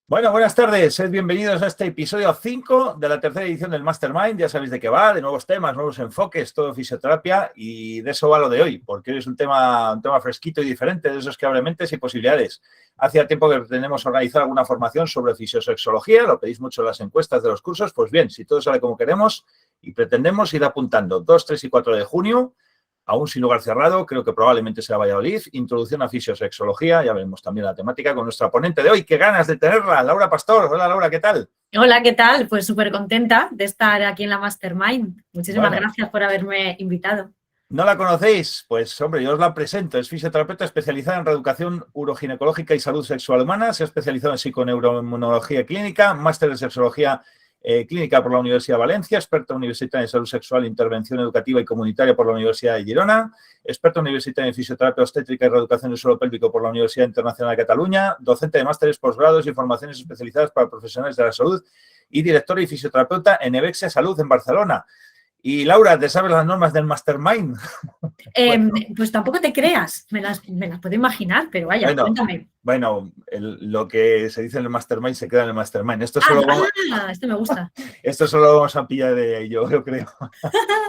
Bueno, buenas tardes, sed bienvenidos a este episodio 5 de la tercera edición del Mastermind. Ya sabéis de qué va, de nuevos temas, nuevos enfoques, todo fisioterapia, y de eso va lo de hoy, porque hoy es un tema fresquito y diferente, de esos que abre mentes y posibilidades. Hacía tiempo que tenemos organizado alguna formación sobre fisiosexología, lo pedís mucho en las encuestas de los cursos. Pues bien, si todo sale como queremos y pretendemos ir apuntando 2, 3 y 4 de junio, aún sin lugar cerrado, creo que probablemente sea Valladolid, introducción a fisiosexología. Ya veremos también la temática con nuestra ponente de hoy. ¡Qué ganas de tenerla! Laura Pastor. Hola, Laura, ¿qué tal? Hola, ¿qué tal? Pues súper contenta de estar aquí en la Mastermind. Muchísimas Bueno, gracias por haberme invitado. ¿no la conocéis? Pues, hombre, yo os la presento. Es fisioterapeuta especializada en reeducación uroginecológica y salud sexual humana. Se ha especializado en psiconeuroinmunología clínica, máster de sexología clínica por la Universidad de Valencia, experta universitaria en salud sexual, intervención educativa y comunitaria por la Universidad de Girona, experta universitaria en fisioterapia obstétrica y reeducación del suelo pélvico por la Universidad Internacional de Cataluña, docente de másteres, posgrados y formaciones especializadas para profesionales de la salud y directora y fisioterapeuta en Evexia Salud en Barcelona. Y Laura, ¿te sabes las normas del Mastermind? Pues tampoco te creas, me las puedo imaginar, pero vaya, cuéntame. Bueno, lo que se dice en el Mastermind se queda en el Mastermind. Esto solo Este me gusta. Esto solo lo vamos a pillar de ello, yo creo.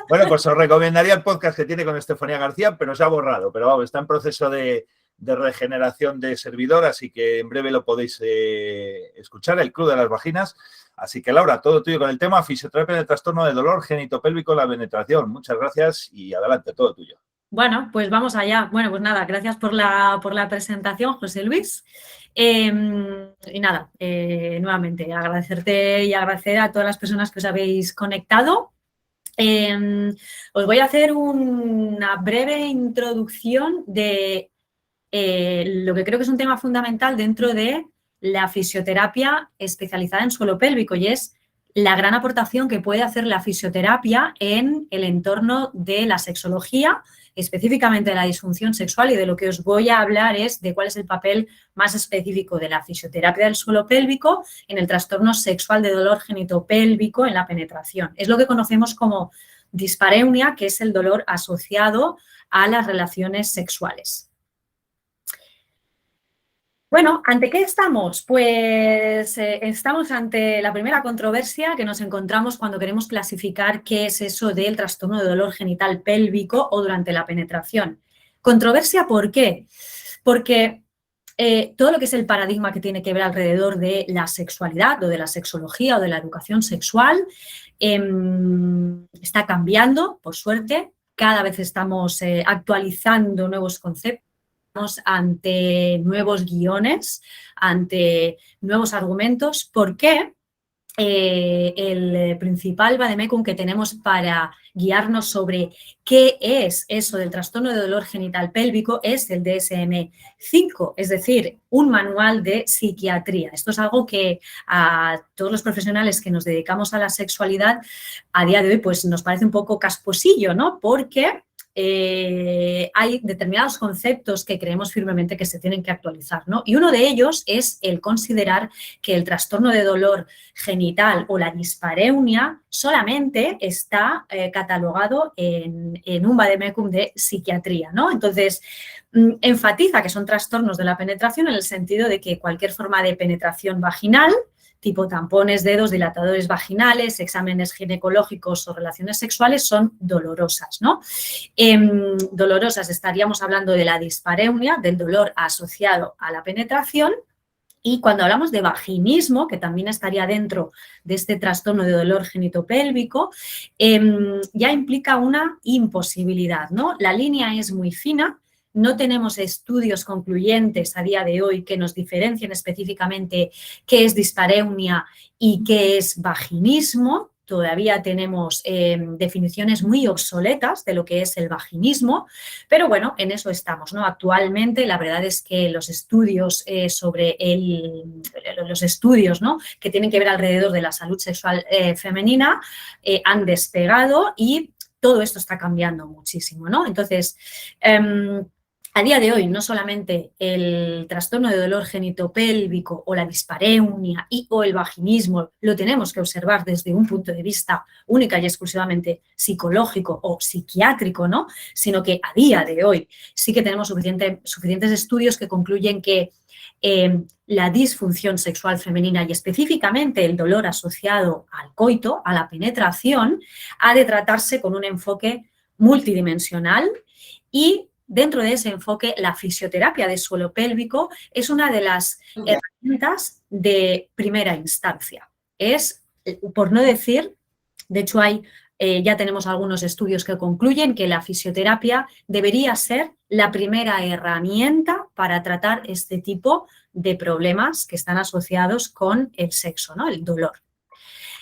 Bueno, pues os recomendaría el podcast que tiene con Estefanía García, pero se ha borrado. Pero vamos, está en proceso de regeneración de servidor, así que en breve lo podéis escuchar, el Club de las Vaginas. Así que, Laura, todo tuyo con el tema fisioterapia del trastorno de dolor genitopélvico, la penetración. Muchas gracias y adelante, todo tuyo. Bueno, pues vamos allá. Bueno, pues nada, gracias por la presentación, José Luis. Y nada, nuevamente agradecerte y agradecer a todas las personas que os habéis conectado. Os voy a hacer una breve introducción de lo que creo que es un tema fundamental dentro de la fisioterapia especializada en suelo pélvico, y es la gran aportación que puede hacer la fisioterapia en el entorno de la sexología, específicamente de la disfunción sexual, y de lo que os voy a hablar es de cuál es el papel más específico de la fisioterapia del suelo pélvico en el trastorno sexual de dolor genitopélvico en la penetración. Es lo que conocemos como dispareunia, que es el dolor asociado a las relaciones sexuales. Bueno, ¿ante qué estamos? Pues estamos ante la primera controversia que nos encontramos cuando queremos clasificar qué es eso del trastorno de dolor genital pélvico o durante la penetración. Controversia, ¿por qué? Porque todo lo que es el paradigma que tiene que ver alrededor de la sexualidad o de la sexología o de la educación sexual está cambiando, por suerte. Cada vez estamos actualizando nuevos conceptos ante nuevos guiones, ante nuevos argumentos. ¿Por qué? El principal vademecum que tenemos para guiarnos sobre qué es eso del trastorno de dolor genital pélvico es el DSM-5, es decir, un manual de psiquiatría. Esto es algo que a todos los profesionales que nos dedicamos a la sexualidad a día de hoy pues nos parece un poco casposillo, ¿no? Porque hay determinados conceptos que creemos firmemente que se tienen que actualizar, ¿no? Y uno de ellos es el considerar que el trastorno de dolor genital o la dispareunia solamente está catalogado en un vademecum de psiquiatría, ¿no? Entonces, enfatiza que son trastornos de la penetración en el sentido de que cualquier forma de penetración vaginal, tipo tampones, dedos, dilatadores vaginales, exámenes ginecológicos o relaciones sexuales, son dolorosas, ¿no? Dolorosas estaríamos hablando de la dispareunia, del dolor asociado a la penetración. Y cuando hablamos de vaginismo, que también estaría dentro de este trastorno de dolor genitopélvico, ya implica una imposibilidad, ¿no? La línea es muy fina. No tenemos estudios concluyentes a día de hoy que nos diferencien específicamente qué es dispareunia y qué es vaginismo. Todavía tenemos definiciones muy obsoletas de lo que es el vaginismo, pero bueno, en eso estamos, ¿no? Actualmente la verdad es que los estudios los estudios, ¿no?, que tienen que ver alrededor de la salud sexual femenina han despegado y todo esto está cambiando muchísimo, ¿no? Entonces, A día de hoy, no solamente el trastorno de dolor genitopélvico o la dispareunia y o el vaginismo lo tenemos que observar desde un punto de vista única y exclusivamente psicológico o psiquiátrico, ¿no? Sino que a día de hoy sí que tenemos suficientes estudios que concluyen que la disfunción sexual femenina y específicamente el dolor asociado al coito, a la penetración, ha de tratarse con un enfoque multidimensional y dentro de ese enfoque, la fisioterapia de suelo pélvico es una de las herramientas de primera instancia. Es, por no decir, de hecho ya tenemos algunos estudios que concluyen que la fisioterapia debería ser la primera herramienta para tratar este tipo de problemas que están asociados con el sexo, ¿no? El dolor.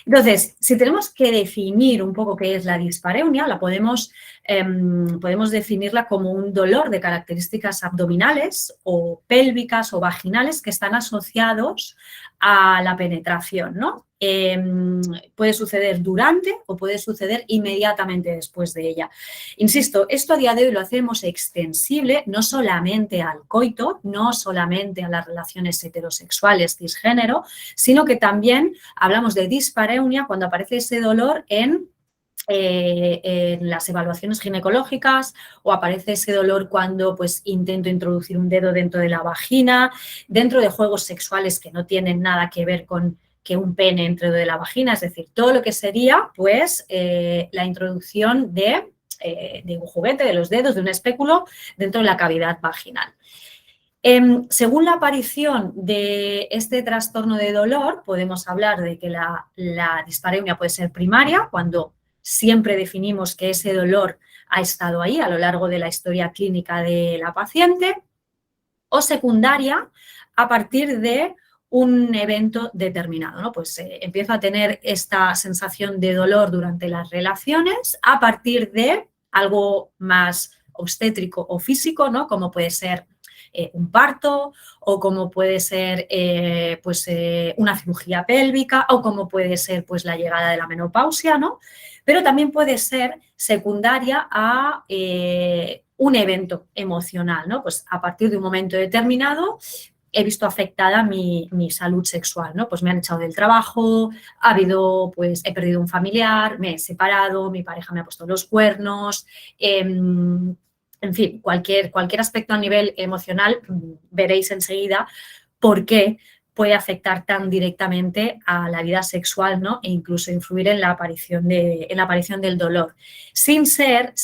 Entonces, si tenemos que definir un poco qué es la dispareunia, podemos definirla como un dolor de características abdominales o pélvicas o vaginales que están asociados a la penetración, ¿no? Puede suceder durante o puede suceder inmediatamente después de ella. Insisto, esto a día de hoy lo hacemos extensible no solamente al coito, no solamente a las relaciones heterosexuales cisgénero, sino que también hablamos de dispareunia cuando aparece ese dolor en las evaluaciones ginecológicas o aparece ese dolor cuando pues intento introducir un dedo dentro de la vagina, dentro de juegos sexuales que no tienen nada que ver con que un pene dentro de la vagina, es decir, todo lo que sería pues la introducción de un juguete, de los dedos, de un espéculo dentro de la cavidad vaginal. Según la aparición de este trastorno de dolor, podemos hablar de que la dispareunia puede ser primaria, cuando siempre definimos que ese dolor ha estado ahí a lo largo de la historia clínica de la paciente, o secundaria a partir de un evento determinado, ¿no? Pues empiezo a tener esta sensación de dolor durante las relaciones a partir de algo más obstétrico o físico, ¿no? Como puede ser un parto o como puede ser una cirugía pélvica o como puede ser pues la llegada de la menopausia, ¿no? Pero también puede ser secundaria a un evento emocional, ¿no? Pues a partir de un momento determinado he visto afectada mi salud sexual, ¿no? Pues me han echado del trabajo, he perdido un familiar, me he separado, mi pareja me ha puesto los cuernos, en fin, cualquier aspecto a nivel emocional, veréis enseguida por qué puede afectar tan directamente a la vida sexual, ¿no? E incluso influir en la aparición del dolor, sin ser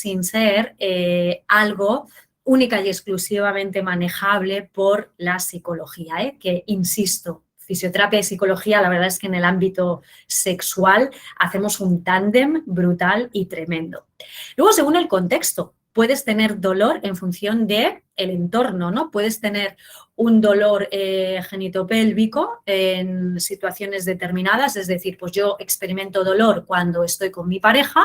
algo única y exclusivamente manejable por la psicología, que, insisto, fisioterapia y psicología, la verdad es que en el ámbito sexual hacemos un tándem brutal y tremendo. Luego, según el contexto, puedes tener dolor en función del entorno, ¿no? Puedes tener un dolor genitopélvico en situaciones determinadas, es decir, pues yo experimento dolor cuando estoy con mi pareja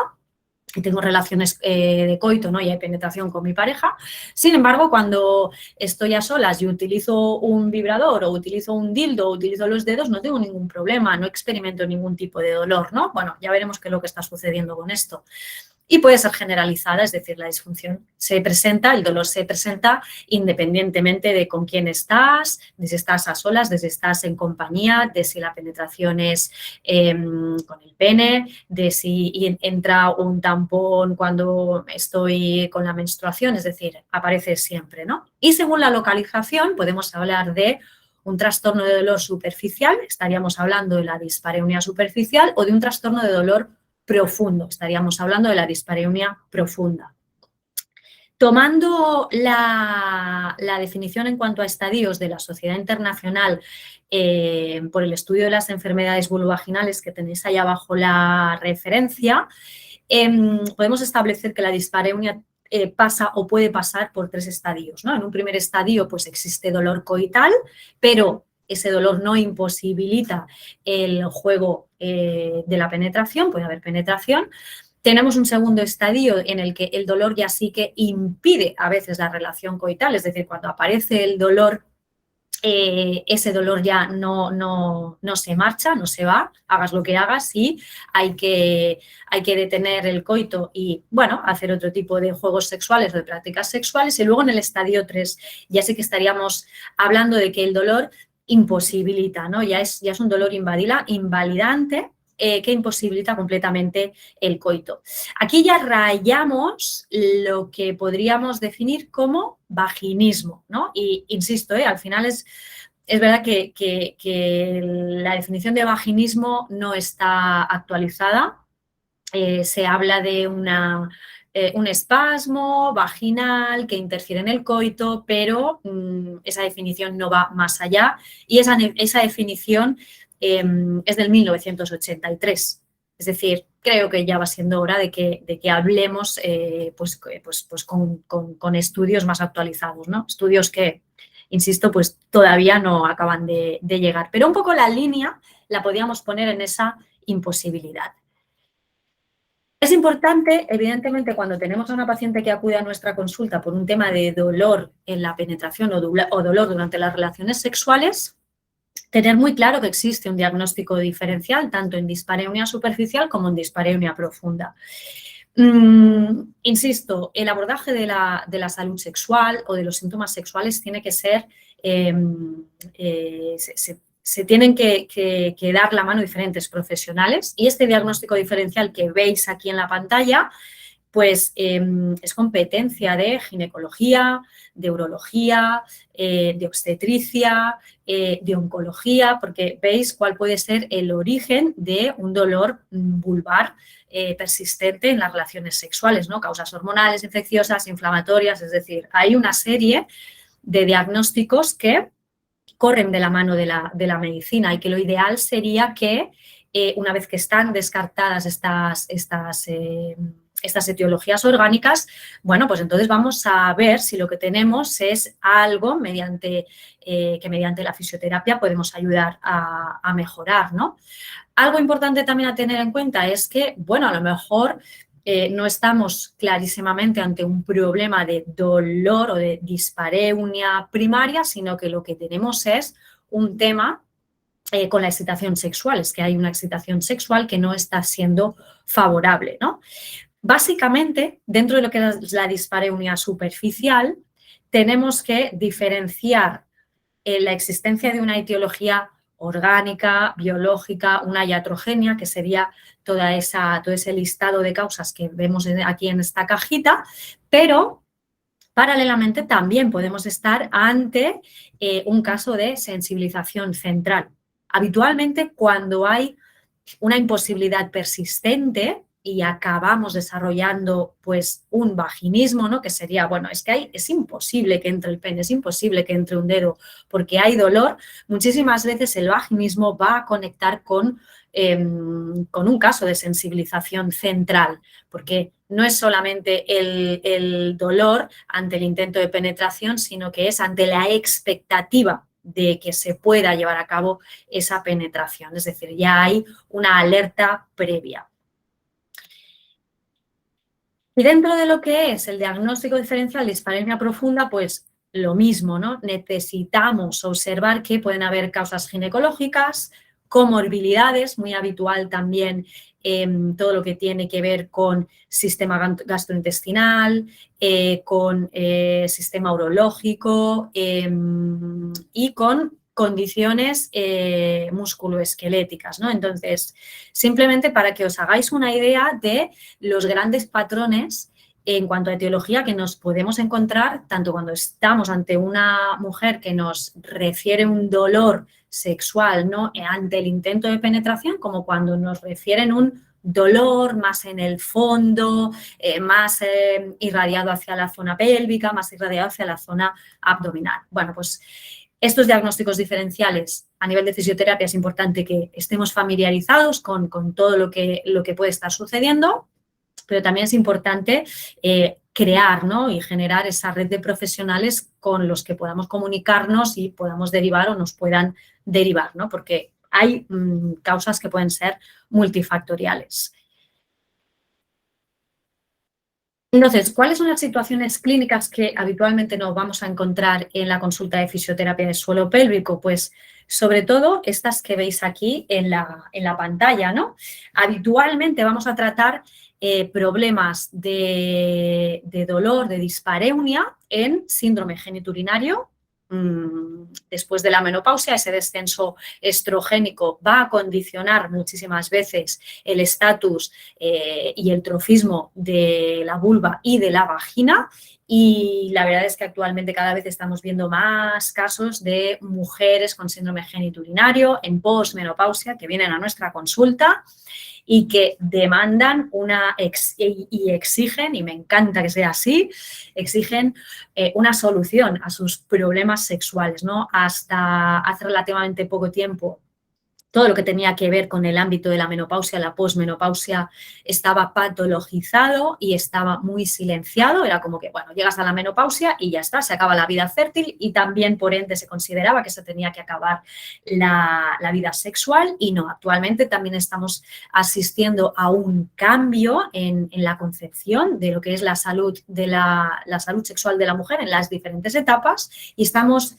y tengo relaciones de coito, ¿no? Y hay penetración con mi pareja. Sin embargo, cuando estoy a solas y utilizo un vibrador o utilizo un dildo o utilizo los dedos, no tengo ningún problema, no experimento ningún tipo de dolor, ¿no? Bueno, ya veremos qué es lo que está sucediendo con esto. Y puede ser generalizada, es decir, la disfunción se presenta, el dolor se presenta independientemente de con quién estás, de si estás a solas, de si estás en compañía, de si la penetración es con el pene, de si entra un tampón cuando estoy con la menstruación, es decir, aparece siempre, ¿no? Y según la localización podemos hablar de un trastorno de dolor superficial, estaríamos hablando de la dispareunia superficial, o de un trastorno de dolor profundo, estaríamos hablando de la dispareunia profunda. Tomando la definición en cuanto a estadios de la Sociedad Internacional por el estudio de las enfermedades vulvovaginales, que tenéis ahí abajo la referencia, podemos establecer que la dispareunia pasa o puede pasar por 3 estadios, ¿no? En un primer estadio pues existe dolor coital, pero ese dolor no imposibilita el juego de la penetración, puede haber penetración. Tenemos un segundo estadio en el que el dolor ya sí que impide a veces la relación coital, es decir, cuando aparece el dolor ese dolor ya no se marcha, no se va, hagas lo que hagas y hay que detener el coito y, bueno, hacer otro tipo de juegos sexuales o de prácticas sexuales. Y luego en el estadio 3 ya sí que estaríamos hablando de que el dolor imposibilita, ¿no? Ya es un dolor invalidante que imposibilita completamente el coito. Aquí ya rayamos lo que podríamos definir como vaginismo, ¿no? Y insisto, al final es verdad que la definición de vaginismo no está actualizada. Se habla de un espasmo vaginal que interfiere en el coito, pero esa definición no va más allá y esa definición es del 1983. Es decir, creo que ya va siendo hora de que hablemos pues con estudios más actualizados, ¿no? Estudios que, insisto, pues todavía no acaban de llegar. Pero un poco la línea la podíamos poner en esa imposibilidad. Es importante, evidentemente, cuando tenemos a una paciente que acude a nuestra consulta por un tema de dolor en la penetración o dolor durante las relaciones sexuales, tener muy claro que existe un diagnóstico diferencial tanto en dispareunia superficial como en dispareunia profunda. Insisto, el abordaje de la salud sexual o de los síntomas sexuales tiene que ser, se tienen que dar la mano diferentes profesionales y este diagnóstico diferencial que veis aquí en la pantalla pues es competencia de ginecología, de urología, de obstetricia, de oncología, porque veis cuál puede ser el origen de un dolor vulvar persistente en las relaciones sexuales, ¿no? Causas hormonales, infecciosas, inflamatorias, es decir, hay una serie de diagnósticos que corren de la mano de la medicina y que lo ideal sería que una vez que están descartadas estas etiologías orgánicas, bueno, pues entonces vamos a ver si lo que tenemos es algo que mediante la fisioterapia podemos ayudar a mejorar, ¿no? Algo importante también a tener en cuenta es que, bueno, a lo mejor no estamos clarísimamente ante un problema de dolor o de dispareunia primaria, sino que lo que tenemos es un tema con la excitación sexual, es que hay una excitación sexual que no está siendo favorable, ¿no? Básicamente, dentro de lo que es la dispareunia superficial, tenemos que diferenciar la existencia de una etiología orgánica, biológica, una iatrogenia, que sería todo ese listado de causas que vemos aquí en esta cajita, pero paralelamente también podemos estar ante un caso de sensibilización central. Habitualmente, cuando hay una imposibilidad persistente y acabamos desarrollando pues un vaginismo, ¿no? Que sería, bueno, es que es imposible que entre el pene, es imposible que entre un dedo porque hay dolor. Muchísimas veces el vaginismo va a conectar con un caso de sensibilización central, porque no es solamente el dolor ante el intento de penetración, sino que es ante la expectativa de que se pueda llevar a cabo esa penetración. Es decir, ya hay una alerta previa. Y dentro de lo que es el diagnóstico diferencial de dispareunia profunda, pues lo mismo, ¿no? Necesitamos observar que pueden haber causas ginecológicas, comorbilidades, muy habitual también todo lo que tiene que ver con sistema gastrointestinal, con sistema urológico y con condiciones musculoesqueléticas, ¿no? Entonces, simplemente para que os hagáis una idea de los grandes patrones en cuanto a etiología que nos podemos encontrar tanto cuando estamos ante una mujer que nos refiere un dolor sexual, ¿no? Ante el intento de penetración, como cuando nos refieren un dolor más en el fondo, más irradiado hacia la zona pélvica, más irradiado hacia la zona abdominal. Bueno, pues estos diagnósticos diferenciales a nivel de fisioterapia es importante que estemos familiarizados con todo lo que puede estar sucediendo, pero también es importante crear, ¿no? Y generar esa red de profesionales con los que podamos comunicarnos y podamos derivar o nos puedan derivar, ¿no? Porque hay causas que pueden ser multifactoriales. Entonces, ¿cuáles son las situaciones clínicas que habitualmente nos vamos a encontrar en la consulta de fisioterapia de suelo pélvico? Pues sobre todo estas que veis aquí en la pantalla, ¿no? Habitualmente vamos a tratar problemas de dolor, de dispareunia en síndrome genitourinario. Después de la menopausia, ese descenso estrogénico va a condicionar muchísimas veces el estatus y el trofismo de la vulva y de la vagina. Y la verdad es que actualmente cada vez estamos viendo más casos de mujeres con síndrome genitourinario en posmenopausia que vienen a nuestra consulta y que demandan y exigen, y me encanta que sea así, exigen una solución a sus problemas sexuales, ¿no? Hasta hace relativamente poco tiempo, todo lo que tenía que ver con el ámbito de la menopausia, la posmenopausia, estaba patologizado y estaba muy silenciado. Era como que, bueno, llegas a la menopausia y ya está, se acaba la vida fértil y también, por ende, se consideraba que se tenía que acabar la vida sexual y no. Actualmente también estamos asistiendo a un cambio en la concepción de lo que es la salud sexual de la mujer en las diferentes etapas y estamos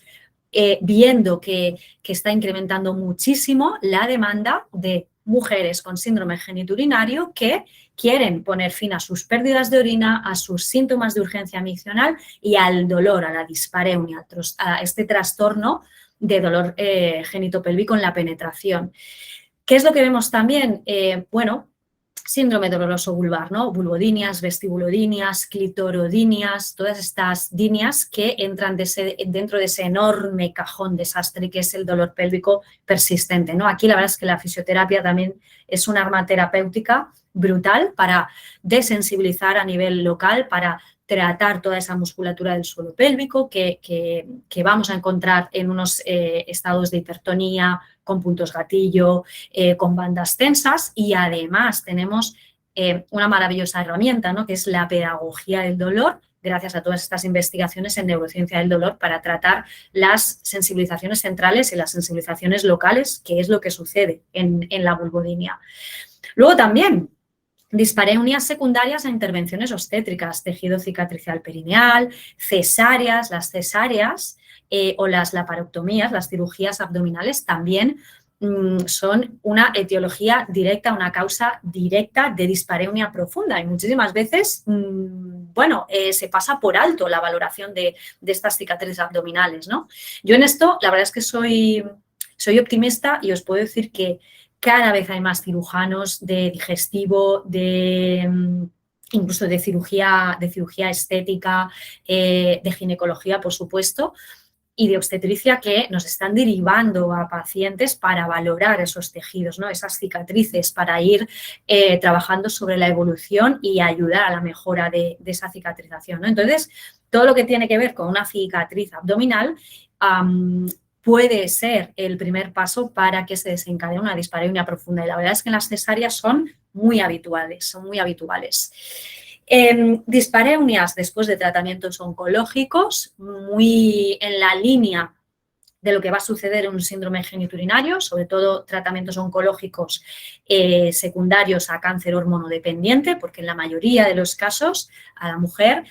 viendo que está incrementando muchísimo la demanda de mujeres con síndrome genitourinario que quieren poner fin a sus pérdidas de orina, a sus síntomas de urgencia miccional y al dolor, a la dispareunia, a este trastorno de dolor genitopélvico en la penetración. ¿Qué es lo que vemos también? Bueno, síndrome doloroso vulvar, ¿no? Vulvodinias, vestibulodinias, clitorodinias, todas estas dinias que entran dentro de ese enorme cajón desastre que es el dolor pélvico persistente, ¿no? Aquí la verdad es que la fisioterapia también es un arma terapéutica brutal para desensibilizar a nivel local, para tratar toda esa musculatura del suelo pélvico que vamos a encontrar en unos estados de hipertonía, con puntos gatillo, con bandas tensas y además tenemos una maravillosa herramienta, ¿no? Que es la pedagogía del dolor, gracias a todas estas investigaciones en neurociencia del dolor para tratar las sensibilizaciones centrales y las sensibilizaciones locales, que es lo que sucede en la vulvodinia. Luego también dispareunias secundarias a intervenciones obstétricas, tejido cicatricial perineal, cesáreas, las cesáreas o las laparotomías, las cirugías abdominales también son una etiología directa, una causa directa de dispareunia profunda y muchísimas veces, se pasa por alto la valoración de estas cicatrices abdominales, ¿no? Yo en esto, la verdad es que soy optimista y os puedo decir que cada vez hay más cirujanos de digestivo, incluso de cirugía estética, de ginecología, por supuesto, y de obstetricia que nos están derivando a pacientes para valorar esos tejidos, ¿no? Esas cicatrices, para ir trabajando sobre la evolución y ayudar a la mejora de esa cicatrización, ¿no? Entonces, todo lo que tiene que ver con una cicatriz abdominal puede ser el primer paso para que se desencadene una dispareunia profunda. Y la verdad es que en las cesáreas son muy habituales, dispareunias después de tratamientos oncológicos, muy en la línea de lo que va a suceder en un síndrome genitourinario, sobre todo tratamientos oncológicos secundarios a cáncer hormonodependiente, porque en la mayoría de los casos a la mujer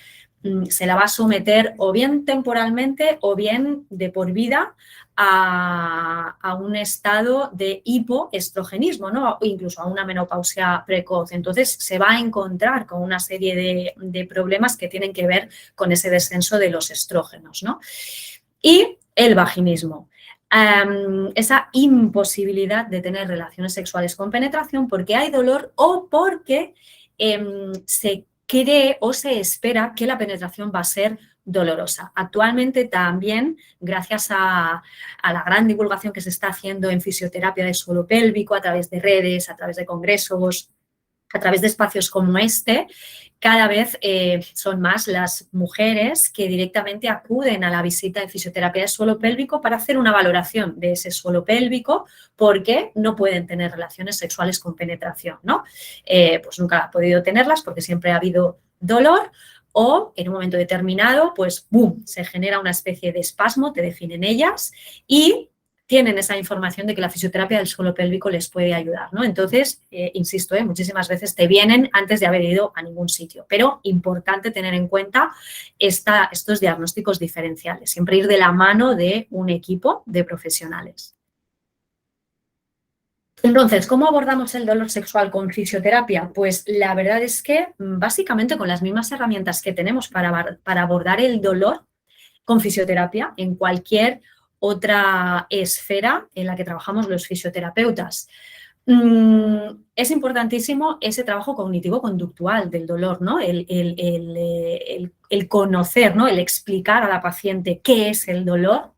se la va a someter o bien temporalmente o bien de por vida a un estado de hipoestrogenismo, ¿no? O incluso a una menopausia precoz. Entonces, se va a encontrar con una serie de problemas que tienen que ver con ese descenso de los estrógenos, ¿no? Y el vaginismo. Esa imposibilidad de tener relaciones sexuales con penetración porque hay dolor o porque se cree o se espera que la penetración va a ser dolorosa. Actualmente también, gracias a la gran divulgación que se está haciendo en fisioterapia de suelo pélvico, a través de redes, a través de congresos, a través de espacios como este, cada vez son más las mujeres que directamente acuden a la visita de fisioterapia de suelo pélvico para hacer una valoración de ese suelo pélvico porque no pueden tener relaciones sexuales con penetración, ¿no? Pues nunca ha podido tenerlas porque siempre ha habido dolor o en un momento determinado, pues ¡boom!, se genera una especie de espasmo, te definen ellas, y tienen esa información de que la fisioterapia del suelo pélvico les puede ayudar, ¿no? Entonces, insisto, muchísimas veces te vienen antes de haber ido a ningún sitio, pero importante tener en cuenta estos diagnósticos diferenciales, siempre ir de la mano de un equipo de profesionales. Entonces, ¿cómo abordamos el dolor sexual con fisioterapia? Pues la verdad es que básicamente con las mismas herramientas que tenemos para abordar el dolor con fisioterapia en cualquier otra esfera en la que trabajamos los fisioterapeutas. Es importantísimo ese trabajo cognitivo-conductual del dolor, ¿no? El conocer, ¿no? El explicar a la paciente qué es el dolor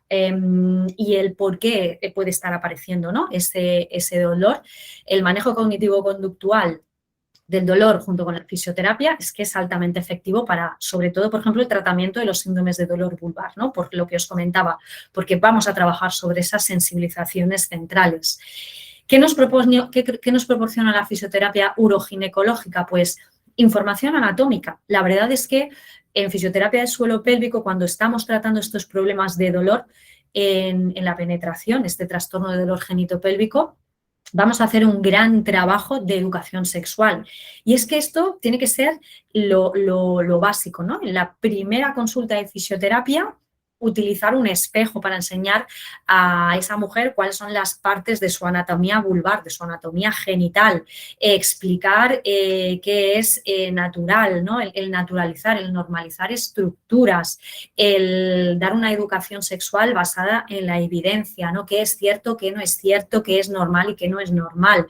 y el por qué puede estar apareciendo, ¿no? ese dolor. El manejo cognitivo-conductual del dolor junto con la fisioterapia es que es altamente efectivo para, sobre todo, por ejemplo, el tratamiento de los síndromes de dolor vulvar, ¿no? Por lo que os comentaba, porque vamos a trabajar sobre esas sensibilizaciones centrales. ¿Qué nos proporciona la fisioterapia uroginecológica? Pues información anatómica. La verdad es que en fisioterapia del suelo pélvico, cuando estamos tratando estos problemas de dolor en la penetración, este trastorno de dolor genitopélvico, vamos a hacer un gran trabajo de educación sexual. Y es que esto tiene que ser lo básico, ¿no? En la primera consulta de fisioterapia, utilizar un espejo para enseñar a esa mujer cuáles son las partes de su anatomía vulvar, de su anatomía genital, explicar qué es natural, ¿no? El naturalizar, el normalizar estructuras, el dar una educación sexual basada en la evidencia, ¿no? Qué es cierto, qué no es cierto, qué es normal y qué no es normal.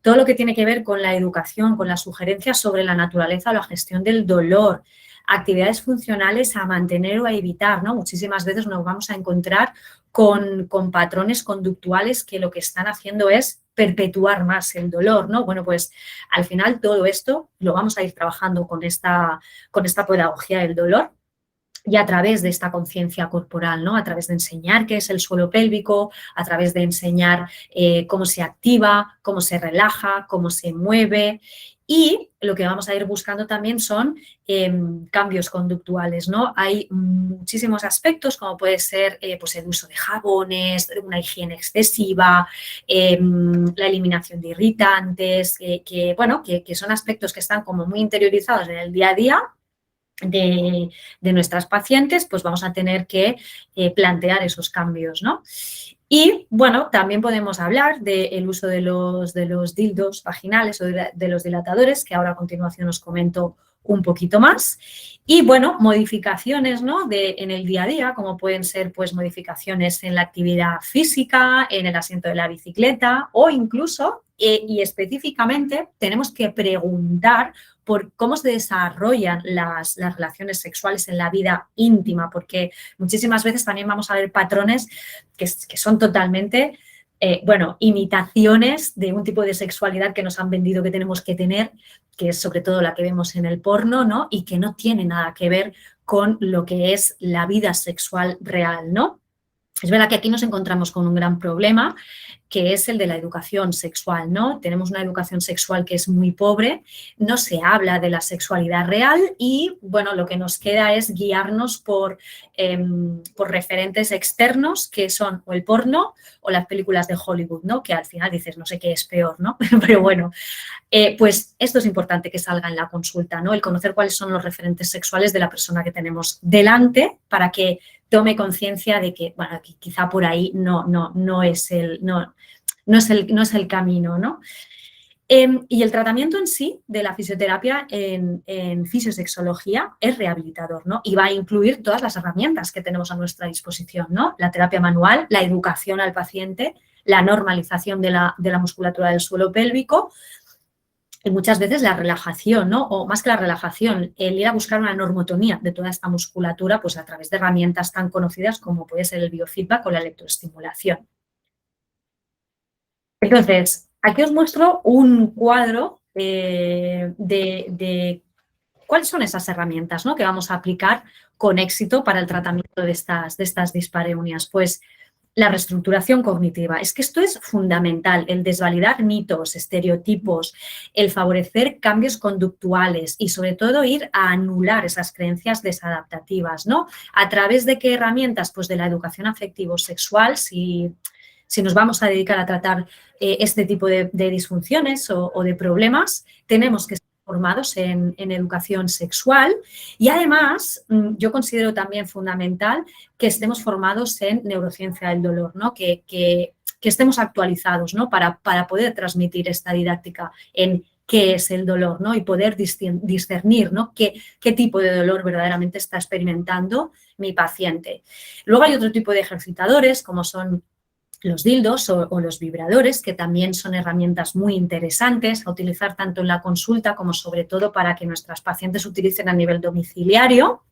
Todo lo que tiene que ver con la educación, con las sugerencias sobre la naturaleza o la gestión del dolor, actividades funcionales a mantener o a evitar, ¿no? Muchísimas veces nos vamos a encontrar con patrones conductuales que lo que están haciendo es perpetuar más el dolor, ¿no? Bueno, pues al final todo esto lo vamos a ir trabajando con esta pedagogía del dolor y a través de esta conciencia corporal, ¿no? A través de enseñar qué es el suelo pélvico, a través de enseñar cómo se activa, cómo se relaja, cómo se mueve. Y lo que vamos a ir buscando también son cambios conductuales, ¿no? Hay muchísimos aspectos, como puede ser pues el uso de jabones, una higiene excesiva, la eliminación de irritantes, que son aspectos que están como muy interiorizados en el día a día de nuestras pacientes, pues vamos a tener que plantear esos cambios, ¿no? Y, bueno, también podemos hablar del uso de los dildos vaginales o de los dilatadores, que ahora a continuación os comento un poquito más. Y, bueno, modificaciones, ¿no? en el día a día, como pueden ser, pues, modificaciones en la actividad física, en el asiento de la bicicleta o incluso, y específicamente, tenemos que preguntar por cómo se desarrollan las relaciones sexuales en la vida íntima, porque muchísimas veces también vamos a ver patrones que son totalmente, imitaciones de un tipo de sexualidad que nos han vendido que tenemos que tener, que es sobre todo la que vemos en el porno, ¿no? Y que no tiene nada que ver con lo que es la vida sexual real, ¿no? Es verdad que aquí nos encontramos con un gran problema, que es el de la educación sexual, ¿no? Tenemos una educación sexual que es muy pobre, no se habla de la sexualidad real y, bueno, lo que nos queda es guiarnos por referentes externos que son o el porno o las películas de Hollywood, ¿no? Que al final dices, no sé qué es peor, ¿no? Pero bueno, pues esto es importante que salga en la consulta, ¿no? El conocer cuáles son los referentes sexuales de la persona que tenemos delante para que tome conciencia de que, bueno, quizá por ahí no es el camino, ¿no? Y el tratamiento en sí de la fisioterapia en fisiosexología es rehabilitador, ¿no? Y va a incluir todas las herramientas que tenemos a nuestra disposición, ¿no? La terapia manual, la educación al paciente, la normalización de la musculatura del suelo pélvico, y muchas veces la relajación, ¿no? O más que la relajación, el ir a buscar una normotonía de toda esta musculatura, pues a través de herramientas tan conocidas como puede ser el biofeedback o la electroestimulación. Entonces, aquí os muestro un cuadro de cuáles son esas herramientas, ¿no? Que vamos a aplicar con éxito para el tratamiento de estas dispareunias. Pues la reestructuración cognitiva. Es que esto es fundamental, el desvalidar mitos, estereotipos, el favorecer cambios conductuales y sobre todo ir a anular esas creencias desadaptativas, ¿no? ¿A través de qué herramientas? Pues de la educación afectivo-sexual, si nos vamos a dedicar a tratar este tipo de disfunciones o de problemas, tenemos que estar formados en educación sexual y además yo considero también fundamental que estemos formados en neurociencia del dolor, ¿no? Que estemos actualizados, ¿no? Para poder transmitir esta didáctica en qué es el dolor, ¿no? Y poder discernir, ¿no? qué tipo de dolor verdaderamente está experimentando mi paciente. Luego hay otro tipo de ejercitadores, como son los dildos o los vibradores, que también son herramientas muy interesantes a utilizar tanto en la consulta como sobre todo para que nuestras pacientes utilicen a nivel domiciliario.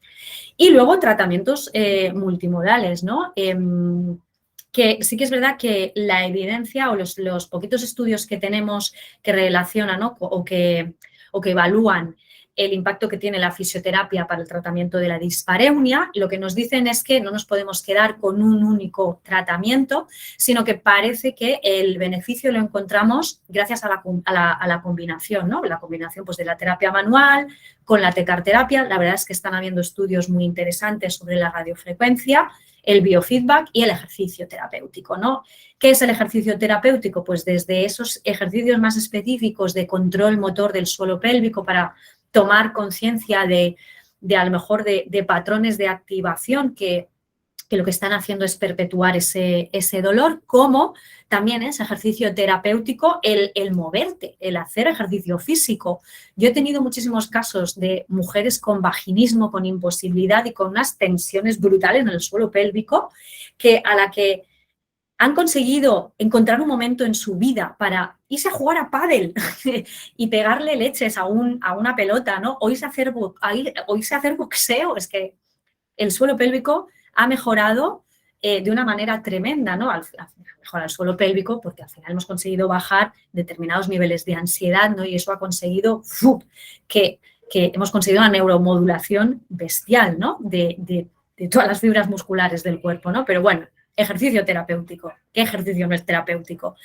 Y luego tratamientos multimodales, ¿no? Que sí que es verdad que la evidencia o los poquitos estudios que tenemos que relacionan, ¿no? o que evalúan el impacto que tiene la fisioterapia para el tratamiento de la dispareunia, lo que nos dicen es que no nos podemos quedar con un único tratamiento, sino que parece que el beneficio lo encontramos gracias a la combinación, ¿no? La combinación pues, de la terapia manual con la tecarterapia. La verdad es que están habiendo estudios muy interesantes sobre la radiofrecuencia, el biofeedback y el ejercicio terapéutico, ¿no? ¿Qué es el ejercicio terapéutico? Pues desde esos ejercicios más específicos de control motor del suelo pélvico para tomar conciencia de a lo mejor de patrones de activación que lo que están haciendo es perpetuar ese dolor, como también es ejercicio terapéutico el moverte, el hacer ejercicio físico. Yo he tenido muchísimos casos de mujeres con vaginismo, con imposibilidad y con unas tensiones brutales en el suelo pélvico, a la que han conseguido encontrar un momento en su vida para irse a jugar a pádel y pegarle leches a una pelota, ¿no? O irse a hacer boxeo. Es que el suelo pélvico ha mejorado de una manera tremenda, ¿no? Mejora el suelo pélvico porque al final hemos conseguido bajar determinados niveles de ansiedad, ¿no? Y eso ha conseguido que hemos conseguido una neuromodulación bestial, ¿no? De todas las fibras musculares del cuerpo, ¿no? Pero bueno, ejercicio terapéutico. ¿Qué ejercicio no es terapéutico?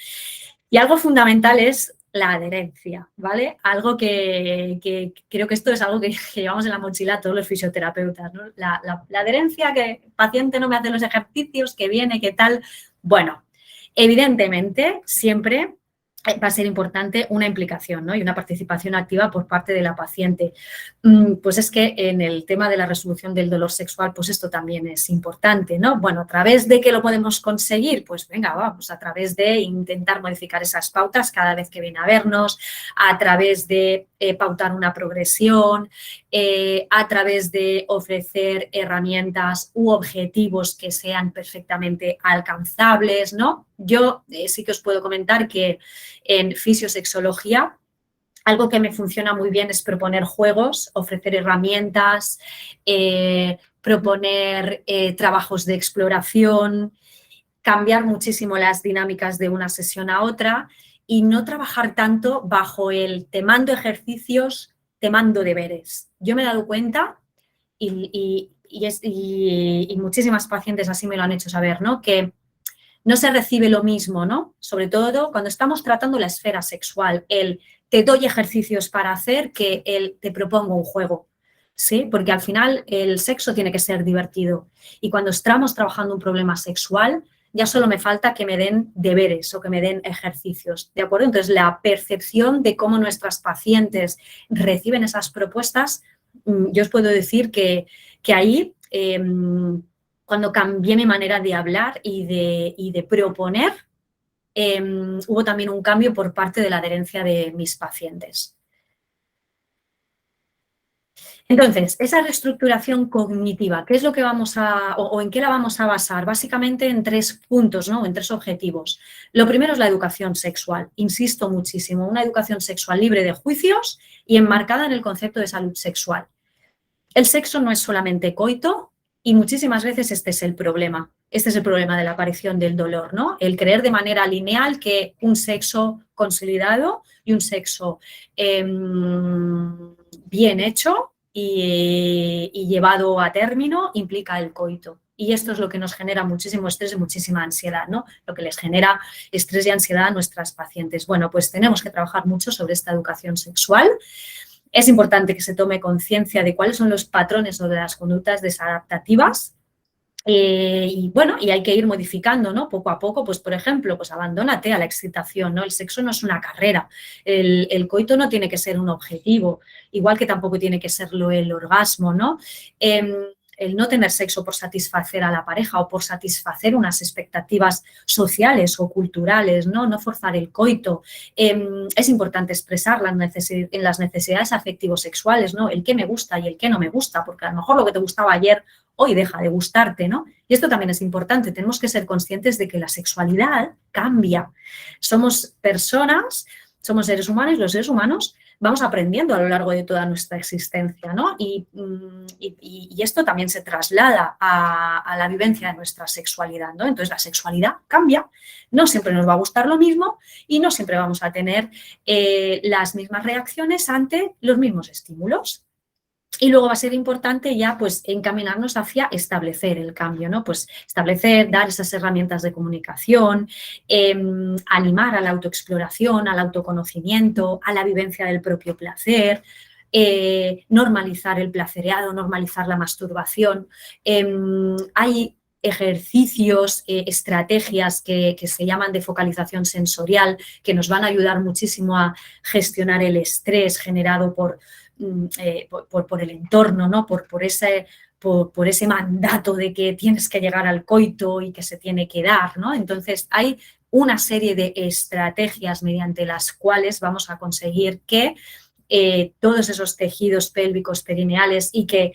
Y algo fundamental es la adherencia, ¿vale? Algo que creo que esto es algo que llevamos en la mochila todos los fisioterapeutas, ¿no? La adherencia, que el paciente no me hace los ejercicios, que viene, que tal. Bueno, evidentemente siempre va a ser importante una implicación, ¿no? Y una participación activa por parte de la paciente. Pues es que en el tema de la resolución del dolor sexual, pues esto también es importante, ¿no? Bueno, ¿a través de qué lo podemos conseguir? Pues venga, vamos, a través de intentar modificar esas pautas cada vez que viene a vernos, a través de pautar una progresión, a través de ofrecer herramientas u objetivos que sean perfectamente alcanzables, ¿no? Yo sí que os puedo comentar que en fisiosexología algo que me funciona muy bien es proponer juegos, ofrecer herramientas, proponer trabajos de exploración, cambiar muchísimo las dinámicas de una sesión a otra y no trabajar tanto bajo el te mando ejercicios, te mando deberes. Yo me he dado cuenta y muchísimas pacientes así me lo han hecho saber, ¿no? Que no se recibe lo mismo, ¿no? Sobre todo cuando estamos tratando la esfera sexual, el te doy ejercicios para hacer que el te propongo un juego, ¿sí? Porque al final el sexo tiene que ser divertido y cuando estamos trabajando un problema sexual ya solo me falta que me den deberes o que me den ejercicios, ¿de acuerdo? Entonces la percepción de cómo nuestras pacientes reciben esas propuestas, yo os puedo decir que ahí cuando cambié mi manera de hablar y de proponer, hubo también un cambio por parte de la adherencia de mis pacientes. Entonces, esa reestructuración cognitiva, ¿qué es lo que vamos o en qué la vamos a basar? Básicamente en 3 puntos, ¿no? En 3 objetivos. Lo primero es la educación sexual. Insisto muchísimo, una educación sexual libre de juicios y enmarcada en el concepto de salud sexual. El sexo no es solamente coito, y muchísimas veces este es el problema. Este es el problema de la aparición del dolor, ¿no? El creer de manera lineal que un sexo consolidado y un sexo bien hecho y llevado a término implica el coito. Y esto es lo que nos genera muchísimo estrés y muchísima ansiedad, ¿no? Lo que les genera estrés y ansiedad a nuestras pacientes. Bueno, pues tenemos que trabajar mucho sobre esta educación sexual. Es importante que se tome conciencia de cuáles son los patrones o de las conductas desadaptativas. Y bueno, y hay que ir modificando, ¿no? Poco a poco, pues por ejemplo, pues abandónate a la excitación, ¿no? El sexo no es una carrera, el coito no tiene que ser un objetivo, igual que tampoco tiene que serlo el orgasmo, ¿no? El no tener sexo por satisfacer a la pareja o por satisfacer unas expectativas sociales o culturales, ¿no? No forzar el coito. Es importante expresar las necesidades afectivo-sexuales, ¿no? El qué me gusta y el qué no me gusta, porque a lo mejor lo que te gustaba ayer hoy deja de gustarte, ¿no? Y esto también es importante, tenemos que ser conscientes de que la sexualidad cambia. Somos personas, somos seres humanos y los seres humanos vamos aprendiendo a lo largo de toda nuestra existencia, ¿no? Y esto también se traslada a la vivencia de nuestra sexualidad, ¿no? Entonces, la sexualidad cambia, no siempre nos va a gustar lo mismo y no siempre vamos a tener las mismas reacciones ante los mismos estímulos. Y luego va a ser importante ya pues encaminarnos hacia establecer el cambio, ¿no? Pues establecer, dar esas herramientas de comunicación, animar a la autoexploración, al autoconocimiento, a la vivencia del propio placer, normalizar el placereado, normalizar la masturbación. Hay ejercicios, estrategias que se llaman de focalización sensorial que nos van a ayudar muchísimo a gestionar el estrés generado por el entorno, ¿no? Por ese mandato de que tienes que llegar al coito y que se tiene que dar, ¿no? Entonces, hay una serie de estrategias mediante las cuales vamos a conseguir que todos esos tejidos pélvicos perineales y que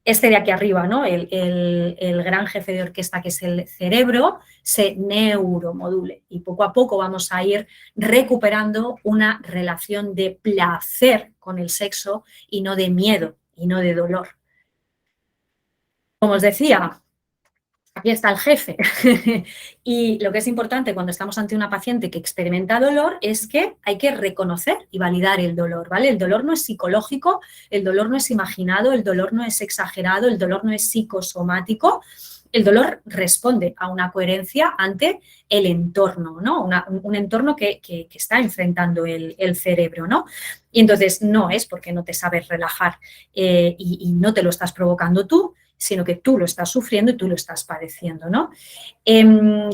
este de aquí arriba, ¿no? El gran jefe de orquesta que es el cerebro, se neuromodule y poco a poco vamos a ir recuperando una relación de placer con el sexo y no de miedo y no de dolor. Como os decía, aquí está el jefe. Y lo que es importante cuando estamos ante una paciente que experimenta dolor es que hay que reconocer y validar el dolor, ¿vale? El dolor no es psicológico, el dolor no es imaginado, el dolor no es exagerado, el dolor no es psicosomático. El dolor responde a una coherencia ante el entorno, ¿no? Un entorno que está enfrentando el cerebro, ¿no? Y entonces no es porque no te sabes relajar y no te lo estás provocando tú, sino que tú lo estás sufriendo y tú lo estás padeciendo, ¿no?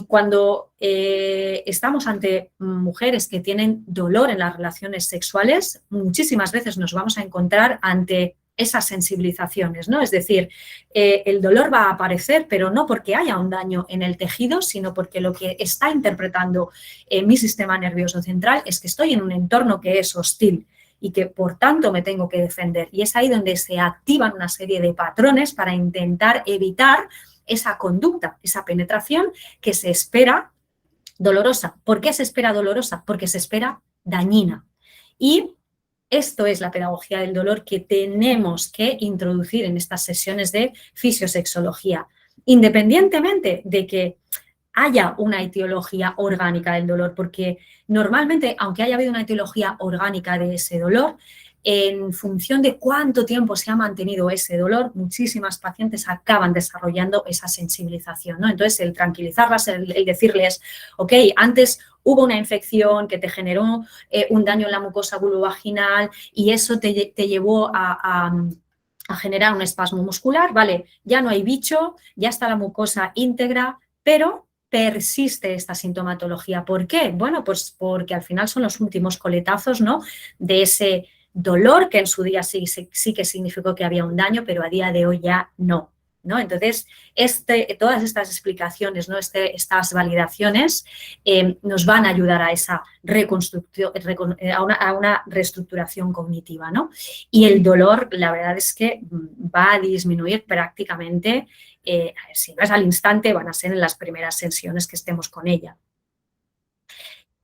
Cuando estamos ante mujeres que tienen dolor en las relaciones sexuales, muchísimas veces nos vamos a encontrar ante esas sensibilizaciones, ¿no? Es decir, el dolor va a aparecer, pero no porque haya un daño en el tejido, sino porque lo que está interpretando mi sistema nervioso central es que estoy en un entorno que es hostil y que, por tanto, me tengo que defender. Y es ahí donde se activan una serie de patrones para intentar evitar esa conducta, esa penetración que se espera dolorosa. ¿Por qué se espera dolorosa? Porque se espera dañina. Y esto es la pedagogía del dolor que tenemos que introducir en estas sesiones de fisiosexología, independientemente de que haya una etiología orgánica del dolor, porque normalmente, aunque haya habido una etiología orgánica de ese dolor, en función de cuánto tiempo se ha mantenido ese dolor, muchísimas pacientes acaban desarrollando esa sensibilización, ¿no? Entonces, el tranquilizarlas, el decirles, ok, antes hubo una infección que te generó un daño en la mucosa vulvovaginal y eso te llevó a generar un espasmo muscular, ¿vale? Ya no hay bicho, ya está la mucosa íntegra, pero persiste esta sintomatología. ¿Por qué? Bueno, pues porque al final son los últimos coletazos, ¿no? De ese dolor que en su día sí que significó que había un daño, pero a día de hoy ya no, ¿no? Entonces, todas estas explicaciones, ¿no? Estas validaciones nos van a ayudar a esa reconstrucción, a una reestructuración cognitiva, ¿no? Y el dolor, la verdad es que va a disminuir prácticamente, si no es al instante, van a ser en las primeras sesiones que estemos con ella.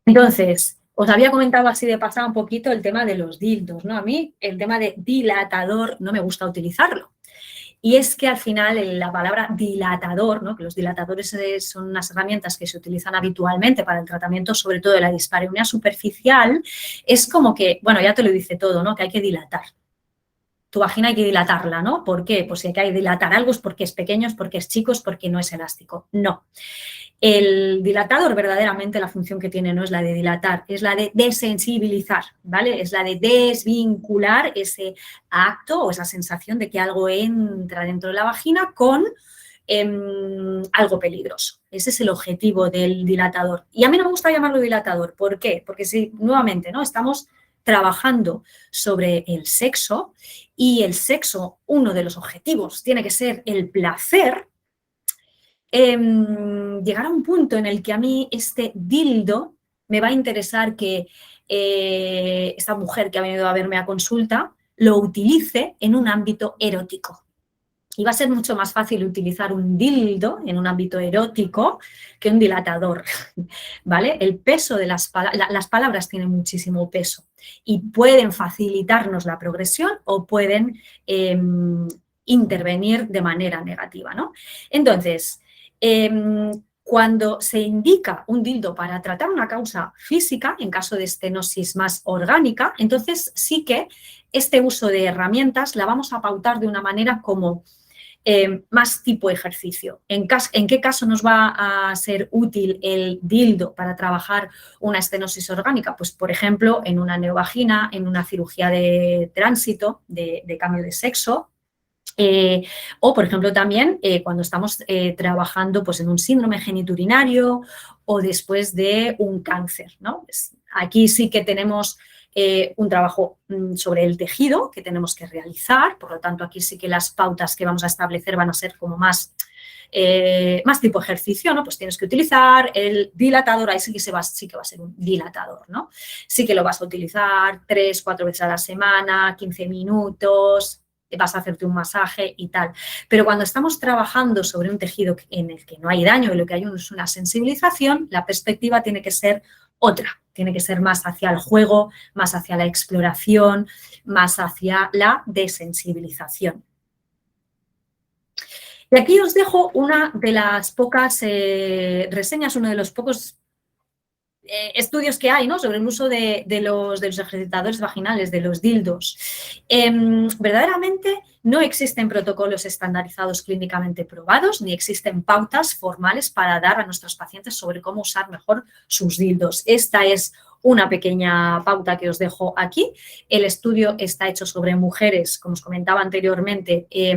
Entonces, os había comentado así de pasada un poquito el tema de los dildos, ¿no? A mí el tema de dilatador no me gusta utilizarlo. Y es que al final la palabra dilatador, ¿no? Que los dilatadores son unas herramientas que se utilizan habitualmente para el tratamiento, sobre todo de la dispareunia superficial, es como que, bueno, ya te lo dice todo, ¿no? Que hay que dilatar. tu vagina hay que dilatarla, ¿no? ¿Por qué? Pues si hay que dilatar algo es porque es pequeño, es porque es chico, es porque no es elástico. No. El dilatador verdaderamente la función que tiene no es la de dilatar, es la de desensibilizar, ¿vale? Es la de desvincular ese acto o esa sensación de que algo entra dentro de la vagina con algo peligroso. Ese es el objetivo del dilatador. Y a mí no me gusta llamarlo dilatador. ¿Por qué? Porque si nuevamente, ¿no? Estamos trabajando sobre el sexo y el sexo, uno de los objetivos tiene que ser el placer, llegar a un punto en el que a mí este dildo me va a interesar que esta mujer que ha venido a verme a consulta lo utilice en un ámbito erótico. Y va a ser mucho más fácil utilizar un dildo en un ámbito erótico que un dilatador, ¿vale? El peso de las palabras tienen muchísimo peso y pueden facilitarnos la progresión o pueden intervenir de manera negativa, ¿no? Entonces, cuando se indica un dildo para tratar una causa física, en caso de estenosis más orgánica, entonces sí que este uso de herramientas la vamos a pautar de una manera como más tipo ejercicio. ¿En qué caso nos va a ser útil el dildo para trabajar una estenosis orgánica? Pues, por ejemplo, en una neovagina, en una cirugía de tránsito, de cambio de sexo, o, por ejemplo, también cuando estamos trabajando pues, en un síndrome geniturinario o después de un cáncer, ¿no? Pues aquí sí que tenemos un trabajo sobre el tejido que tenemos que realizar, por lo tanto, aquí sí que las pautas que vamos a establecer van a ser como más tipo ejercicio, ¿no? Pues tienes que utilizar el dilatador, ahí sí que va a ser un dilatador, ¿no? Sí que lo vas a utilizar 3, 4 veces a la semana, 15 minutos, vas a hacerte un masaje y tal. Pero cuando estamos trabajando sobre un tejido en el que no hay daño y lo que hay es una sensibilización, la perspectiva tiene que ser otra, tiene que ser más hacia el juego, más hacia la exploración, más hacia la desensibilización. Y aquí os dejo una de las pocas reseñas, uno de los pocos estudios que hay, ¿no? Sobre el uso de los ejercitadores vaginales, de los dildos. Verdaderamente no existen protocolos estandarizados clínicamente probados, ni existen pautas formales para dar a nuestros pacientes sobre cómo usar mejor sus dildos. Esta es una pequeña pauta que os dejo aquí. El estudio está hecho sobre mujeres, como os comentaba anteriormente, que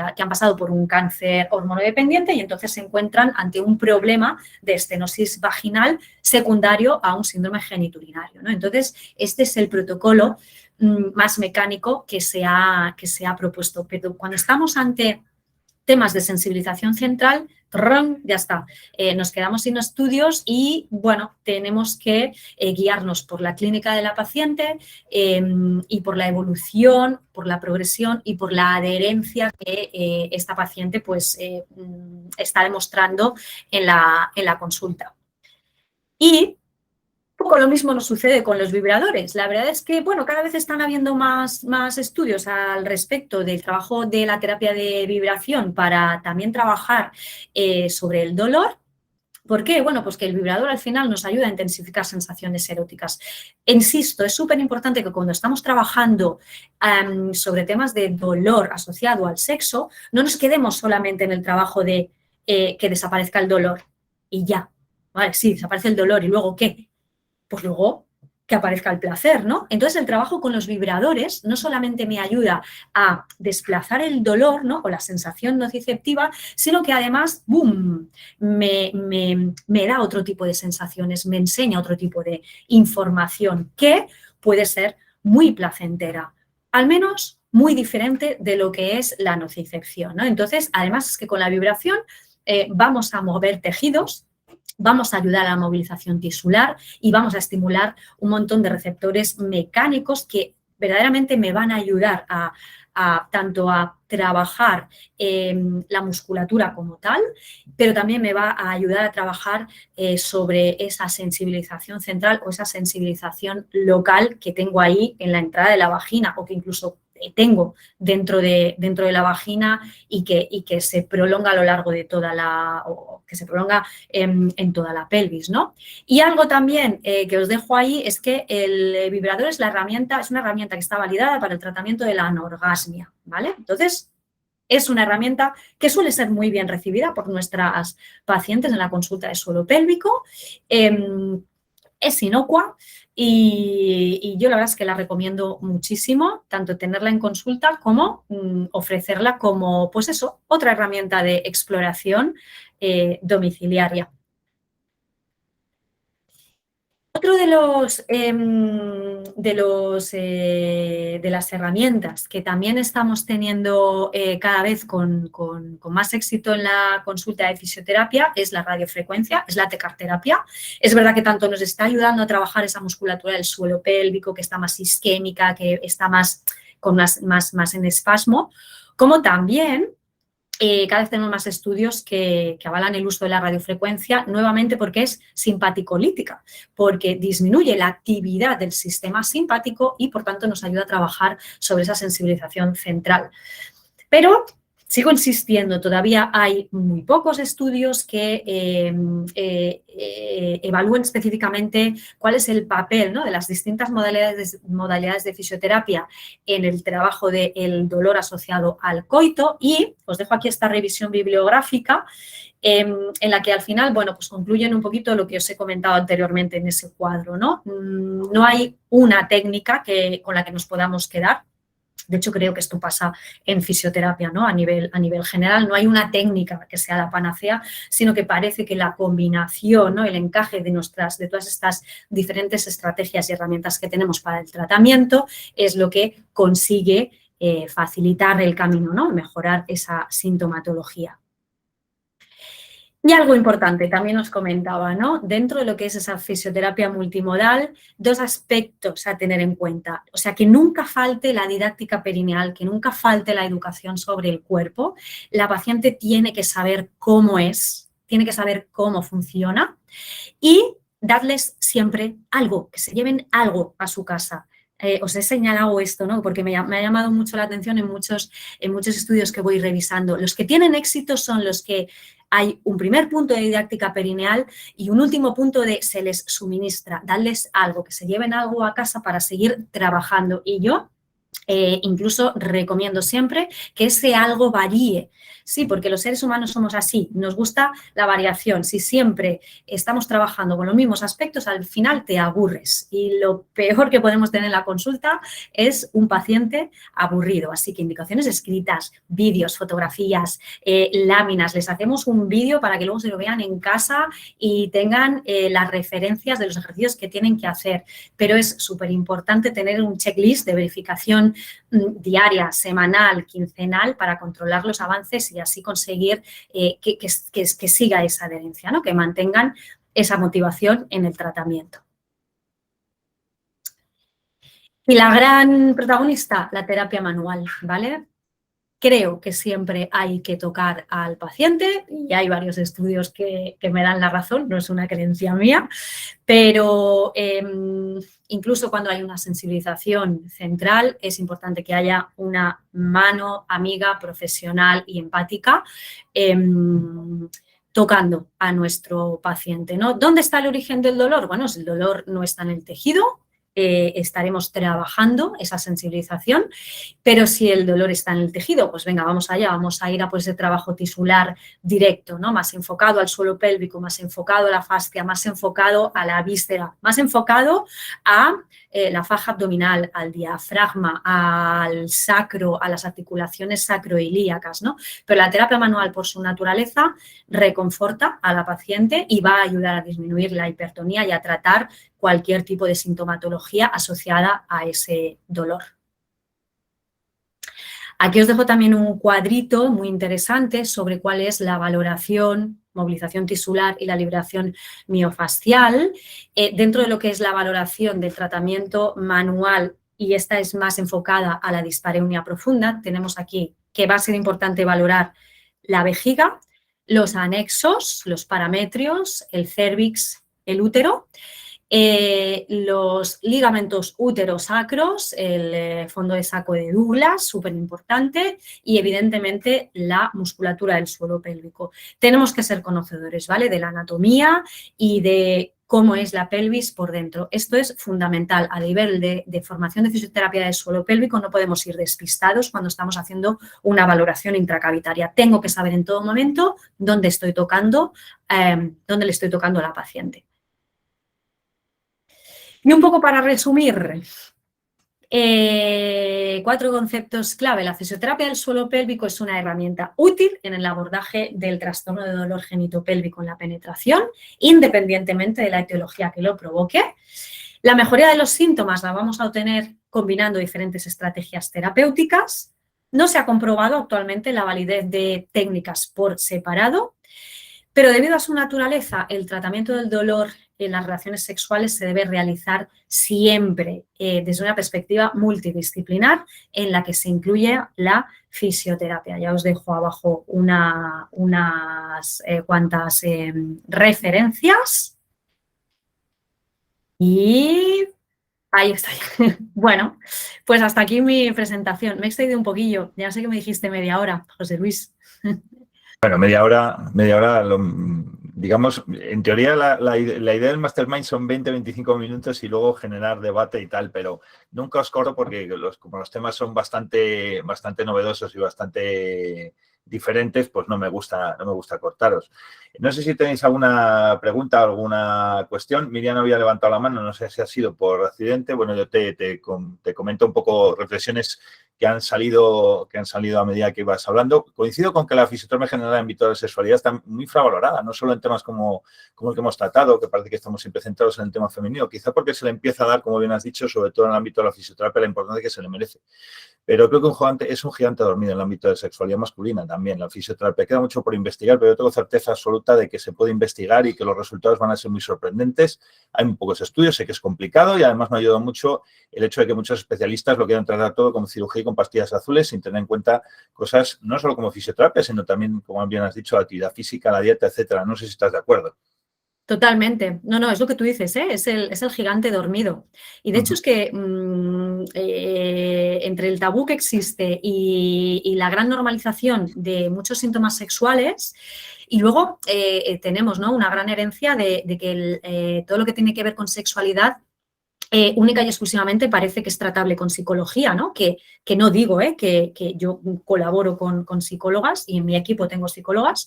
han pasado por un cáncer hormonodependiente y entonces se encuentran ante un problema de estenosis vaginal secundario a un síndrome geniturinario, ¿no? Entonces, este es el protocolo más mecánico que se ha propuesto. Pero cuando estamos ante temas de sensibilización central, ya está. Nos quedamos sin estudios y, bueno, tenemos que guiarnos por la clínica de la paciente y por la evolución, por la progresión y por la adherencia que esta paciente pues, está demostrando en la consulta. Y poco lo mismo nos sucede con los vibradores. La verdad es que, bueno, cada vez están habiendo más estudios al respecto del trabajo de la terapia de vibración para también trabajar sobre el dolor. ¿Por qué? Bueno, pues que el vibrador al final nos ayuda a intensificar sensaciones eróticas. Insisto, es súper importante que cuando estamos trabajando sobre temas de dolor asociado al sexo, no nos quedemos solamente en el trabajo de que desaparezca el dolor y ya. Vale, sí, desaparece el dolor y luego ¿qué? Pues luego que aparezca el placer, ¿no? Entonces, el trabajo con los vibradores no solamente me ayuda a desplazar el dolor, ¿no? O la sensación nociceptiva, sino que además, ¡boom!, me da otro tipo de sensaciones, me enseña otro tipo de información que puede ser muy placentera, al menos muy diferente de lo que es la nocicepción, ¿no? Entonces, además es que con la vibración vamos a mover tejidos, vamos a ayudar a la movilización tisular y vamos a estimular un montón de receptores mecánicos que verdaderamente me van a ayudar tanto a trabajar la musculatura como tal, pero también me va a ayudar a trabajar sobre esa sensibilización central o esa sensibilización local que tengo ahí en la entrada de la vagina o que incluso tengo dentro de la vagina y que se prolonga a lo largo de toda que se prolonga en toda la pelvis, ¿no? Y algo también que os dejo ahí es que el vibrador es una herramienta que está validada para el tratamiento de la anorgasmia, ¿vale? Entonces, es una herramienta que suele ser muy bien recibida por nuestras pacientes en la consulta de suelo pélvico. Es inocua y yo la verdad es que la recomiendo muchísimo, tanto tenerla en consulta como ofrecerla como, pues eso, otra herramienta de exploración domiciliaria. Otro de las herramientas que también estamos teniendo cada vez con más éxito en la consulta de fisioterapia es la radiofrecuencia, es la tecarterapia. Es verdad que tanto nos está ayudando a trabajar esa musculatura del suelo pélvico, que está más isquémica, que está más en espasmo, como también cada vez tenemos más estudios que avalan el uso de la radiofrecuencia, nuevamente porque es simpaticolítica, porque disminuye la actividad del sistema simpático y, por tanto, nos ayuda a trabajar sobre esa sensibilización central. Pero sigo insistiendo, todavía hay muy pocos estudios que evalúen específicamente cuál es el papel, ¿no?, de las distintas modalidades de fisioterapia en el trabajo del dolor asociado al coito, y os dejo aquí esta revisión bibliográfica en la que al final, bueno, pues concluyen un poquito lo que os he comentado anteriormente en ese cuadro, ¿no? No hay una técnica con la que nos podamos quedar. De hecho, creo que esto pasa en fisioterapia, ¿no? A nivel general, no hay una técnica que sea la panacea, sino que parece que la combinación, ¿no?, el encaje de todas estas diferentes estrategias y herramientas que tenemos para el tratamiento es lo que consigue facilitar el camino, ¿no?, mejorar esa sintomatología. Y algo importante, también os comentaba, ¿no?, dentro de lo que es esa fisioterapia multimodal, dos aspectos a tener en cuenta. O sea, que nunca falte la didáctica perineal, que nunca falte la educación sobre el cuerpo. La paciente tiene que saber cómo es, tiene que saber cómo funciona y darles siempre algo, que se lleven algo a su casa. Os he señalado esto, ¿no?, porque me ha llamado mucho la atención en muchos estudios que voy revisando. Los que tienen éxito son los que hay un primer punto de didáctica perineal y un último punto de se les suministra, darles algo, que se lleven algo a casa para seguir trabajando. Y yo incluso recomiendo siempre que ese algo varíe. Sí, porque los seres humanos somos así, nos gusta la variación. Si siempre estamos trabajando con los mismos aspectos, al final te aburres. Y lo peor que podemos tener en la consulta es un paciente aburrido. Así que indicaciones escritas, vídeos, fotografías, láminas. Les hacemos un vídeo para que luego se lo vean en casa y tengan las referencias de los ejercicios que tienen que hacer. Pero es súper importante tener un checklist de verificación diaria, semanal, quincenal, para controlar los avances y así conseguir que siga esa adherencia, ¿no?, que mantengan esa motivación en el tratamiento. Y la gran protagonista, la terapia manual, ¿vale? Creo que siempre hay que tocar al paciente y hay varios estudios que me dan la razón, no es una creencia mía, pero incluso cuando hay una sensibilización central es importante que haya una mano amiga, profesional y empática tocando a nuestro paciente, ¿no? ¿Dónde está el origen del dolor? Bueno, si el dolor no está en el tejido, estaremos trabajando esa sensibilización, pero si el dolor está en el tejido, pues venga, vamos allá, vamos a ir a ese trabajo tisular directo, ¿no?, más enfocado al suelo pélvico, más enfocado a la fascia, más enfocado a la víscera, más enfocado a la faja abdominal, al diafragma, al sacro, a las articulaciones sacroilíacas, ¿no? Pero la terapia manual, por su naturaleza, reconforta a la paciente y va a ayudar a disminuir la hipertonía y a tratar cualquier tipo de sintomatología asociada a ese dolor. Aquí os dejo también un cuadrito muy interesante sobre cuál es la valoración, movilización tisular y la liberación miofascial dentro de lo que es la valoración del tratamiento manual, y esta es más enfocada a la dispareunia profunda. Tenemos aquí que va a ser importante valorar la vejiga, los anexos, los parametrios, el cérvix, el útero. Los ligamentos úterosacros, el fondo de saco de Douglas, súper importante, y evidentemente la musculatura del suelo pélvico. Tenemos que ser conocedores, ¿vale?, de la anatomía y de cómo es la pelvis por dentro. Esto es fundamental. A nivel de formación de fisioterapia del suelo pélvico no podemos ir despistados cuando estamos haciendo una valoración intracavitaria. Tengo que saber en todo momento dónde estoy tocando, dónde le estoy tocando a la paciente. Y un poco para resumir, 4 conceptos clave. La fisioterapia del suelo pélvico es una herramienta útil en el abordaje del trastorno de dolor genitopélvico en la penetración, independientemente de la etiología que lo provoque. La mejoría de los síntomas la vamos a obtener combinando diferentes estrategias terapéuticas. No se ha comprobado actualmente la validez de técnicas por separado, pero debido a su naturaleza, el tratamiento del dolor en las relaciones sexuales se debe realizar siempre desde una perspectiva multidisciplinar en la que se incluye la fisioterapia. Ya os dejo abajo unas cuantas referencias. Y ahí está. Bueno, pues hasta aquí mi presentación. Me he extendido un poquillo. Ya sé que me dijiste media hora, José Luis. Bueno, media hora, digamos, en teoría la idea del Mastermind son 20-25 minutos y luego generar debate y tal, pero nunca os corro porque como los temas son bastante novedosos y bastante diferentes, pues no me gusta cortaros. No sé si tenéis alguna pregunta, alguna cuestión. Miriam había levantado la mano, no sé si ha sido por accidente. Bueno, yo te comento un poco reflexiones que han salido a medida que ibas hablando. Coincido con que la fisioterapia general en ámbito de la sexualidad está muy infravalorada, no solo en temas como el que hemos tratado, que parece que estamos siempre centrados en el tema femenino, quizá porque se le empieza a dar, como bien has dicho, sobre todo en el ámbito de la fisioterapia, la importancia que se le merece. Pero creo que es un gigante dormido en el ámbito de sexualidad masculina también, la fisioterapia. Queda mucho por investigar, pero yo tengo certeza absoluta de que se puede investigar y que los resultados van a ser muy sorprendentes. Hay muy pocos estudios, sé que es complicado y además me ha ayudado mucho el hecho de que muchos especialistas lo quieran tratar todo como cirugía y con pastillas azules sin tener en cuenta cosas no solo como fisioterapia, sino también, como bien has dicho, la actividad física, la dieta, etcétera. No sé si estás de acuerdo. Totalmente. No, es lo que tú dices, ¿eh? Es el gigante dormido. Y de hecho es que entre el tabú que existe y la gran normalización de muchos síntomas sexuales, y luego tenemos, ¿no?, una gran herencia de que todo lo que tiene que ver con sexualidad única y exclusivamente parece que es tratable con psicología, ¿no? Que no digo que yo colaboro con psicólogas y en mi equipo tengo psicólogas,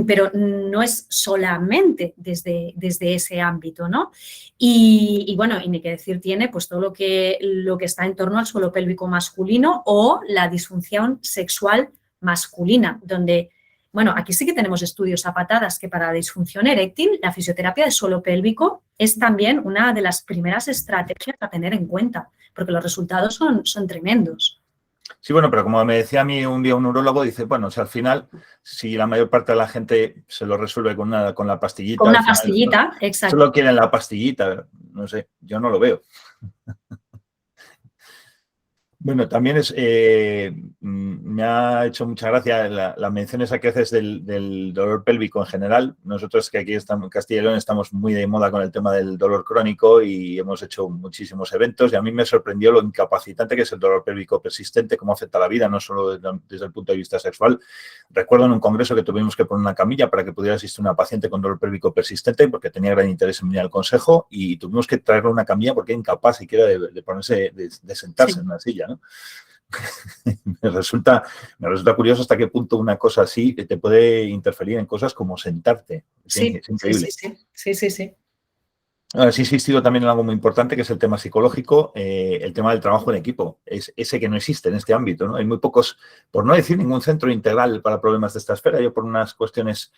pero no es solamente desde ese ámbito, ¿no? Y bueno, y ni qué decir tiene pues todo lo que está en torno al suelo pélvico masculino o la disfunción sexual masculina, donde, bueno, aquí sí que tenemos estudios a patadas que para la disfunción eréctil la fisioterapia del suelo pélvico es también una de las primeras estrategias a tener en cuenta, porque los resultados son tremendos. Sí, bueno, pero como me decía a mí un día un neurólogo, dice, bueno, o sea, al final, si la mayor parte de la gente se lo resuelve con la pastillita. Con una al final, pastillita, exacto. Solo quieren la pastillita, no sé, yo no lo veo. Bueno, también me ha hecho mucha gracia la mención esa que haces del dolor pélvico en general. Nosotros que aquí estamos, en Castilla y León estamos muy de moda con el tema del dolor crónico y hemos hecho muchísimos eventos y a mí me sorprendió lo incapacitante que es el dolor pélvico persistente, cómo afecta a la vida, no solo desde el punto de vista sexual. Recuerdo en un congreso que tuvimos que poner una camilla para que pudiera asistir una paciente con dolor pélvico persistente porque tenía gran interés en venir al consejo y tuvimos que traerle una camilla porque era incapaz siquiera de ponerse, de sentarse en una silla, ¿no? Me resulta curioso hasta qué punto una cosa así te puede interferir en cosas como sentarte. Sí, es increíble. Sí. Ahora, sí he insistido también en algo muy importante, que es el tema psicológico, el tema del trabajo en equipo. Es ese que no existe en este ámbito, ¿no? Hay muy pocos, por no decir ningún centro integral para problemas de esta esfera. Yo por unas cuestiones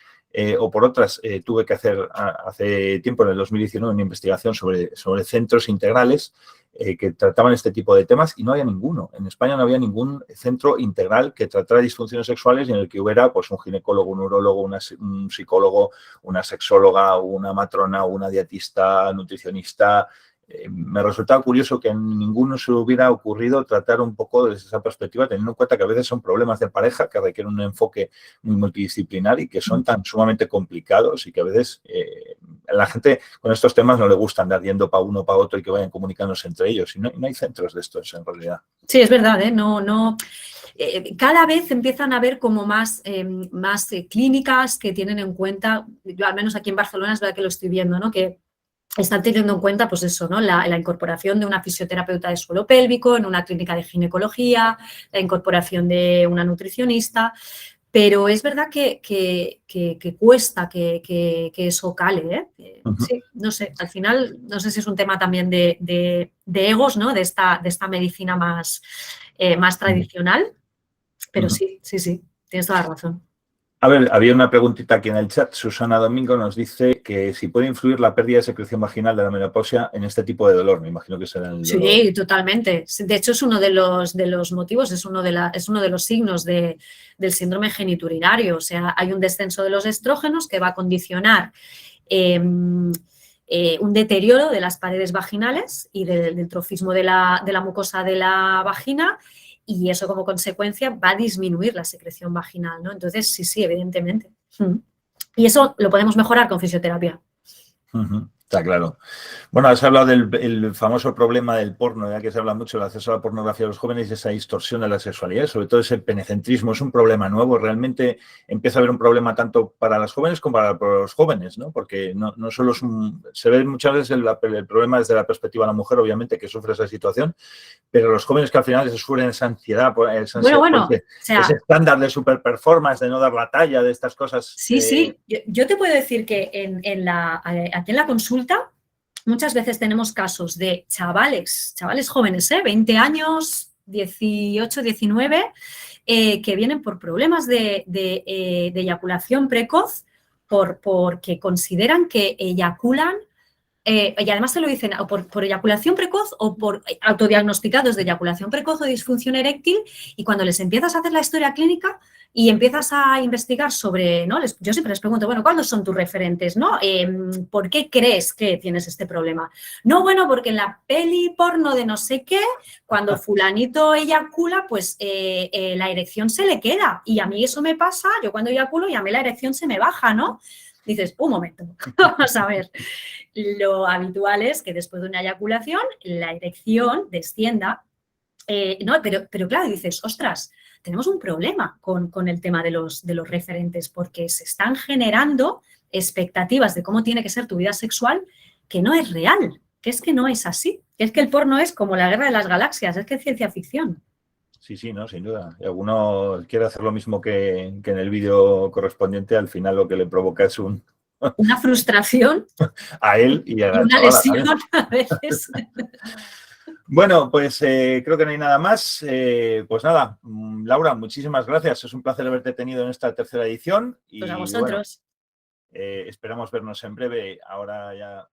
o por otras tuve que hacer hace tiempo, en el 2019, una investigación sobre centros integrales que trataban este tipo de temas y no había ninguno. En España no había ningún centro integral que tratara disfunciones sexuales y en el que hubiera pues, un ginecólogo, un urólogo, un psicólogo, una sexóloga, una matrona, una dietista, nutricionista. Me resultaba curioso que a ninguno se hubiera ocurrido tratar un poco desde esa perspectiva, teniendo en cuenta que a veces son problemas de pareja que requieren un enfoque muy multidisciplinar y que son tan sumamente complicados y que a veces la gente con estos temas no le gusta andar yendo para uno, para otro y que vayan comunicándose entre ellos. Y no hay centros de estos en realidad. Sí, es verdad, ¿eh? Cada vez empiezan a haber como más clínicas que tienen en cuenta, yo al menos aquí en Barcelona es verdad que lo estoy viendo, ¿no? Que están teniendo en cuenta, pues eso, ¿no? La incorporación de una fisioterapeuta de suelo pélvico en una clínica de ginecología, la incorporación de una nutricionista, pero es verdad que cuesta que eso cale, ¿eh? Sí, no sé, al final, no sé si es un tema también de egos, ¿no? De esta medicina más tradicional, pero sí, tienes toda la razón. A ver, había una preguntita aquí en el chat. Susana Domingo nos dice que si puede influir la pérdida de secreción vaginal de la menopausia en este tipo de dolor. Me imagino que será el dolor. Sí, totalmente. De hecho, es uno de los motivos, es uno de los signos del síndrome geniturinario. O sea, hay un descenso de los estrógenos que va a condicionar un deterioro de las paredes vaginales y del trofismo de la mucosa de la vagina, y eso como consecuencia va a disminuir la secreción vaginal, ¿no? Entonces, sí, evidentemente. Y eso lo podemos mejorar con fisioterapia. Está claro. Bueno, has hablado del famoso problema del porno, ya que se habla mucho del acceso a la pornografía de los jóvenes y esa distorsión de la sexualidad, sobre todo ese penecentrismo. Es un problema nuevo, realmente empieza a haber un problema tanto para las jóvenes como para los jóvenes, ¿no? Porque no solo se ve muchas veces el problema desde la perspectiva de la mujer, obviamente, que sufre esa situación, pero los jóvenes que al final sufren esa ansiedad, ese estándar de super performance, de no dar la talla, de estas cosas. Sí. Yo te puedo decir que aquí en la consulta muchas veces tenemos casos de chavales jóvenes, 20 años, 18, 19, que vienen por problemas de eyaculación precoz, porque consideran que eyaculan, y además se lo dicen o por eyaculación precoz o por autodiagnosticados de eyaculación precoz o disfunción eréctil, y cuando les empiezas a hacer la historia clínica y empiezas a investigar sobre, ¿no? Yo siempre les pregunto, bueno, ¿cuáles son tus referentes, no? ¿Por qué crees que tienes este problema? No, bueno, porque en la peli porno de no sé qué, cuando fulanito eyacula, pues la erección se le queda, y a mí eso me pasa, yo cuando eyaculo y a mí la erección se me baja, ¿no? Dices, un momento, vamos a ver. Lo habitual es que después de una eyaculación la erección descienda, ¿no? Pero claro, dices, ostras, tenemos un problema con el tema de los referentes, porque se están generando expectativas de cómo tiene que ser tu vida sexual que no es real, que es que no es así, que es que el porno es como la guerra de las galaxias, es que es ciencia ficción. Sí, no, sin duda. Y alguno quiere hacer lo mismo que en el vídeo correspondiente, al final lo que le provoca es una frustración a él y a la una lesión a veces. Bueno, pues creo que no hay nada más. Pues nada, Laura, muchísimas gracias. Es un placer haberte tenido en esta tercera edición. Pues a vosotros. Bueno, esperamos vernos en breve. Ahora ya